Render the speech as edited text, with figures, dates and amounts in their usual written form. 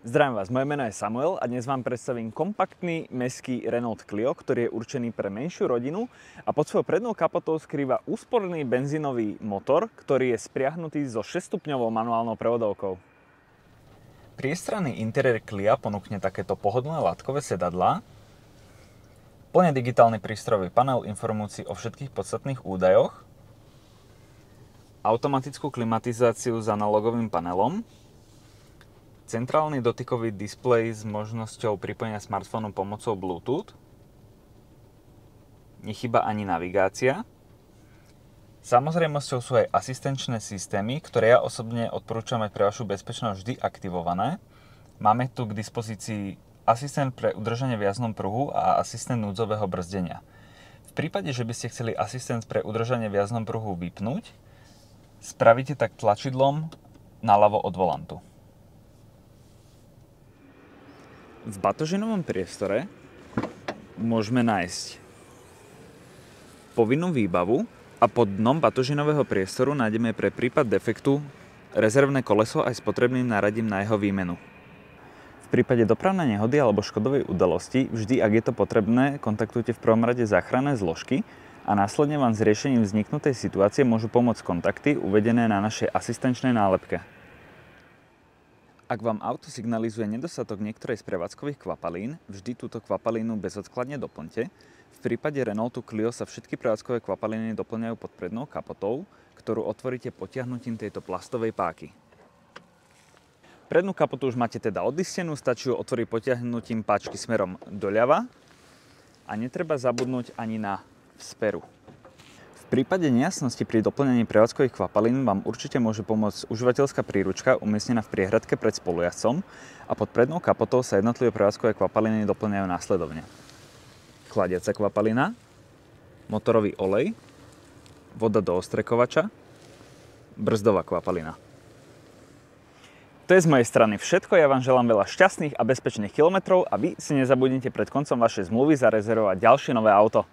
Zdravím vás, moje meno je Samuel a dnes vám predstavím kompaktný mestský Renault Clio, ktorý je určený pre menšiu rodinu a pod svojou prednou kapotou skrýva úsporný benzínový motor, ktorý je spriahnutý so 6-stupňovou manuálnou prevodovkou. Priestranný interiér Clia ponúkne takéto pohodlné látkové sedadlá, plne digitálny prístrojový panel informujúci o všetkých podstatných údajoch, automatickú klimatizáciu s analogovým panelom, centrálny dotykový displej s možnosťou pripojenia smartfónu pomocou Bluetooth. Nechýba ani navigácia. Samozrejmosťou sú aj asistenčné systémy, ktoré ja osobne odporúčam aj pre vašu bezpečnosť vždy aktivované. Máme tu k dispozícii asistent pre udržanie v jazdnom pruhu a asistent núdzového brzdenia. V prípade, že by ste chceli asistent pre udržanie v jazdnom pruhu vypnúť, spravíte tak tlačidlom naľavo od volantu. V batožinovom priestore môžeme nájsť povinnú výbavu a pod dnom batožinového priestoru nájdeme pre prípad defektu rezervné koleso aj s potrebným náradím na jeho výmenu. V prípade dopravnej nehody alebo škodovej udalosti, vždy ak je to potrebné, kontaktujte v prvom rade záchranné zložky a následne vám s riešením vzniknutej situácie môžu pomôcť kontakty uvedené na našej asistenčnej nálepke. Ak vám auto signalizuje nedostatok niektorej z prevádzkových kvapalín, vždy túto kvapalínu bezodkladne doplňte. V prípade Renaultu Clio sa všetky prevádzkové kvapalíny doplňajú pod prednou kapotou, ktorú otvoríte potiahnutím tejto plastovej páky. Prednú kapotu už máte teda odlistenú, stačí ju otvoriť potiahnutím páčky smerom doľava a netreba zabudnúť ani na vzperu. V prípade nejasnosti pri doplňaní prevádzkových kvapalín vám určite môže pomôcť užívateľská príručka umiestnená v priehradke pred spolujazdcom a pod prednou kapotou sa jednotlivé prevádzkové kvapaliny doplňajú následovne. Chladiaca kvapalina, motorový olej, voda do ostrekovača, brzdová kvapalina. To je z mojej strany všetko, ja vám želám veľa šťastných a bezpečných kilometrov a vy si nezabudnite pred koncom vašej zmluvy zarezervovať ďalšie nové auto.